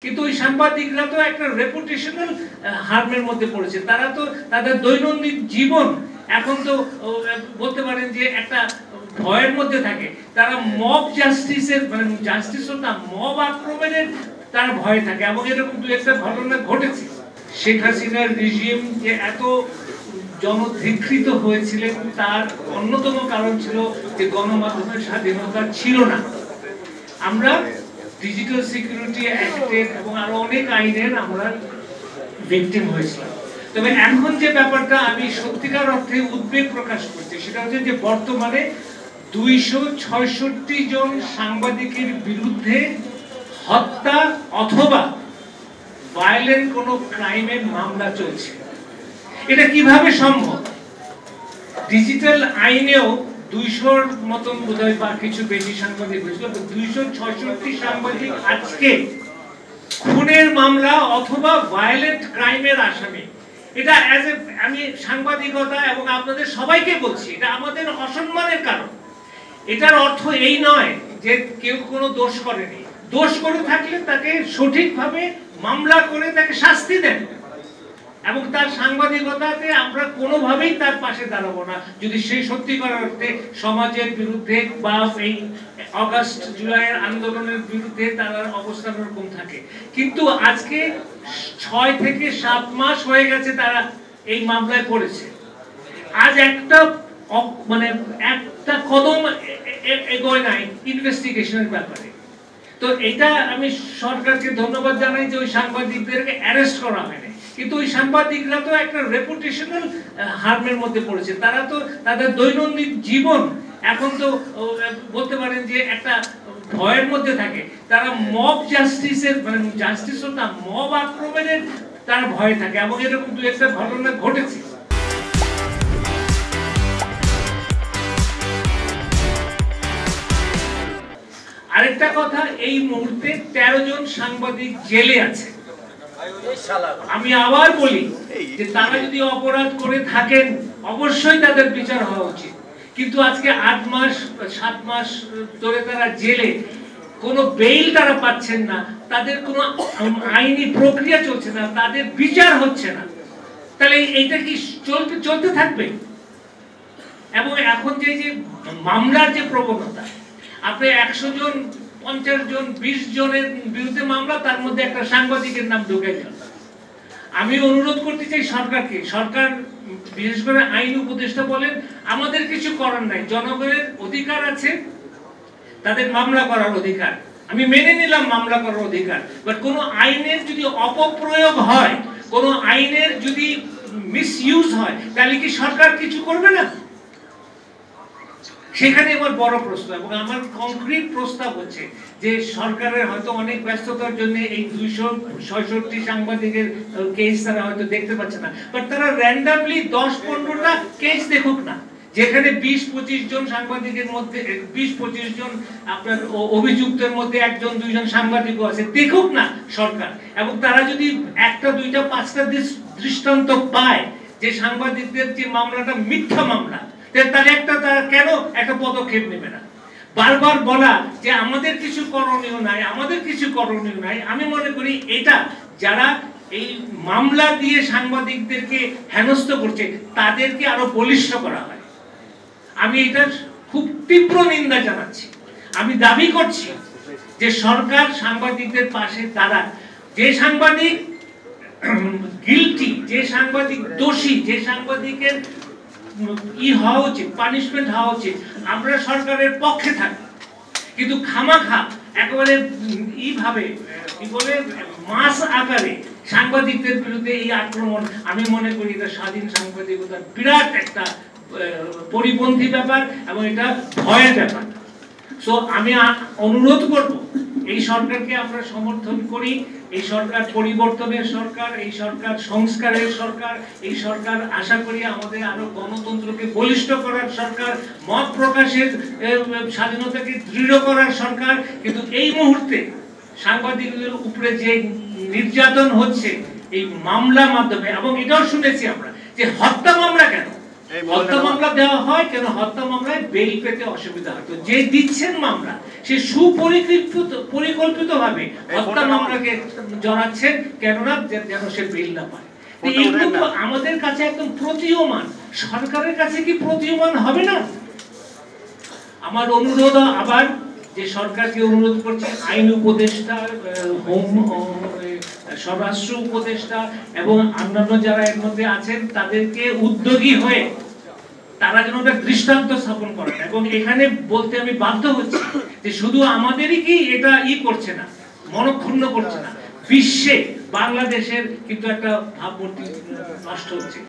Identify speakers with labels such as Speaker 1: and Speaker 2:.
Speaker 1: কিন্তু ওই সাংবাদিকরা তো একটা রেপুটেশনাল হার্মের মধ্যে পড়েছে। তারা তো তাদের দৈনন্দিন জীবন এখন তো বলতে পারেন যে একটা ভয়ের মধ্যে থাকে। তারা মব জাস্টিসের মানে জাস্টিসও না, মব আক্রমণের তারা ভয় থাকে। এবং এরকম দু একটা ঘটনা ঘটেছে। শেখ হাসিনার রিজিম যে এত জনধিকৃত হয়েছিলেন তার অন্যতম কারণ ছিল যে গণমাধ্যমের স্বাধীনতা ছিল না। আমরা ডিজিটাল সিকিউরিটি অ্যাক্টের এবং আরো অনেক আইনের আমরা ভিকটিম হয়েছিলাম। তবে এখন যে ব্যাপারটা আমি সত্যিকার অর্থে উদ্বেগ প্রকাশ করছি সেটা হচ্ছে যে বর্তমানে 266 জন সাংবাদিকের বিরুদ্ধে হত্যা অথবা ভায়োলেন্ট কোনো ক্রাইমের মামলা চলছে। এটা কিভাবে সম্ভব? ডিজিটাল আইনেও 200-র মতন বোধহয় বা কিছু বেশি সাংবাদিক হয়েছিল। 266 সাংবাদিক আজকে খুনের মামলা অথবা ভায়োলেন্ট ক্রাইমের আসামি। এটা আমি সাংবাদিকতা এবং আপনাদের সবাইকে বলছি, এটা আমাদের অসম্মানের কারণ। এটার অর্থ এই নয় যে কেউ কোনো দোষ করেনি। দোষ করে থাকলে তাকে সঠিকভাবে মামলা করে তাকে শাস্তি দেন। এবং তার সাংবাদিকতাতে আমরা কোনোভাবেই তার পাশে দাঁড়াবো না যদি সেই সত্যিকার অর্থে সমাজের বিরুদ্ধে বা এই আগস্ট জুলাইয়ের আন্দোলনের বিরুদ্ধে তার অবস্থান এরকম থাকে। কিন্তু আজকে 6 থেকে 7 মাস হয়ে গেছে তারা এই মামলায় পড়েছে। আজ একটা কদম এগোয় নাই ইনভেস্টিগেশনের ব্যাপারে। তো এটা আমি সরকারকে ধন্যবাদ জানাই যে ওই সাংবাদিকদেরকে অ্যারেস্ট করা হয়নি। কিন্তু ওই সাংবাদিকরা তো একটা রেপুটেশনাল হার্মের মধ্যে পড়েছে। তারা তো তাদের দৈনন্দিন জীবন এখন তো বলতে পারেন যে একটা ভয়ের মধ্যে থাকে। তারা মব জাস্টিসের মানে জাস্টিসও না, মব আক্রমণের তারা ভয় থাকে। এবং এরকম দু একটা ঘটনা ঘটেছে। আরেকটা কথা, এই মুহূর্তে 13 জন সাংবাদিক জেলে আছে। আমি আবার বলি যে তারা যদি অপরাধ করে থাকেন অবশ্যই তাদের বিচার হওয়া উচিত। কিন্তু আজকে 8 মাস 7 মাস ধরে তারা জেলে, কোনো বেইল তারা পাচ্ছেন না, তাদের কোনো আইনি প্রক্রিয়া চলছে না, তাদের বিচার হচ্ছে না। তাহলে এইটা কি চলতে থাকবে? এবং এখন যে মামলার যে প্রবণতা, আপনি 100 জন 50 জন 20 জনের বিরুদ্ধে মামলা, তার মধ্যে একটা সাংবাদিকের নাম ঢুকে গেল। আমি অনুরোধ করতে চাই সরকারকে, সরকার বিশেষ করে আইন উপদেষ্টা বলেন আমাদের কিছু করার নাই, জনগণের অধিকার আছে তাদের মামলা করার অধিকার। আমি মেনে নিলাম মামলা করার অধিকার, বাট কোনো আইনের যদি অপপ্রয়োগ হয়, কোনো আইনের যদি মিসইউজ হয়, তাহলে কি সরকার কিছু করবে না? সেখানে আমার বড় প্রশ্ন। এবং আমার কংক্রিট প্রস্তাব হচ্ছে যে সরকারের হয়তো অনেক ব্যস্ততার জন্য এই 266 সাংবাদিকের কেস তারা হয়তো দেখতে পাচ্ছে না, বাট তারা র্যান্ডামলি 10-15টা কেস দেখুক না, যেখানে 20-25 জন সাংবাদিকের মধ্যে 20-25 জন আপনার অভিযুক্তের মধ্যে 1-2 জন সাংবাদিকও আছে, দেখুক না সরকার। এবং তারা যদি 1টা 2টা 5টা দৃষ্টান্ত পায় যে সাংবাদিকদের যে মামলাটা মিথ্যা মামলা, তাহলে তারা কেন একটা পদক্ষেপ নেবে না? বারবার বলা যে আমাদের কিছু করণীয় নাই, আমাদের কিছু করণীয় নাই। আমি মনে করি এটা যারা এই মামলা দিয়ে সাংবাদিকদেরকে হেনস্থ করছে তাদেরকে আরো বলিষ্ঠ করা হয়। আমি এটার খুব তীব্র নিন্দা জানাচ্ছি। আমি দাবি করছি যে সরকার সাংবাদিকদের পাশে দাঁড়ায়। যে সাংবাদিক গিলটি, যে সাংবাদিক দোষী, যে সাংবাদিকের হওয়া উচিত, পানিশমেন্ট হওয়া উচিত, আমরা সরকারের পক্ষে থাকি। কিন্তু খামাখা একেবারে ভাবে কি বলে মাস আকারে সাংবাদিকদের বিরুদ্ধে এই আক্রমণ, আমি মনে করি এটা স্বাধীন সাংবাদিকতার বিরাট একটা পরিপন্থী ব্যাপার এবং এটা ভয়ের ব্যাপার। সো আমি অনুরোধ করব এই সরকারকে আমরা সমর্থন করি। এই সরকার পরিবর্তনের সরকার, এই সরকার সংস্কারের সরকার, এই সরকার আশা করি আমাদের আরো গণতন্ত্রকে বলিষ্ঠ করার সরকার, মত প্রকাশের স্বাধীনতাকে দৃঢ় করার সরকার। কিন্তু এই মুহূর্তে সাংবাদিকদের উপরে যে নির্যাতন হচ্ছে এই মামলা মাধ্যমে, এবং এটাও শুনেছি আমরা যে হত্যা মামলা কেন, হত্যা মামলা দেওয়া হয় কেন? হত্যা মামলায় বেল পেতে অসুবিধা হয়। তো যে দিচ্ছেন মামলা সে সুপরিকল্পিত ভাবে হত্যা মামলাকে জড়াচ্ছেন কেননা যেন সে বেল না পায়। এইগুলো তো আমাদের কাছে একদম প্রতীয়মান, সরকারের কাছে কি প্রতীয়মান হবে না? আমার অনুরোধ আবার যে সরকারকে অনুরোধ করছে, আইন উপদেষ্টা, স্বরাষ্ট্র উপদেষ্টা এবং অন্যান্য যারা এর মধ্যে আছেন তাদেরকে উদ্যোগী হয়ে তারা যেন একটা দৃষ্টান্ত স্থাপন করেন। এবং এখানে বলতে আমি বাধ্য হচ্ছি যে শুধু আমাদেরই কি এটা করছে না, মনক্ষুণ্ণ করছে না, বিশ্বে বাংলাদেশের কিন্তু একটা ভাবমূর্তি নষ্ট হচ্ছে।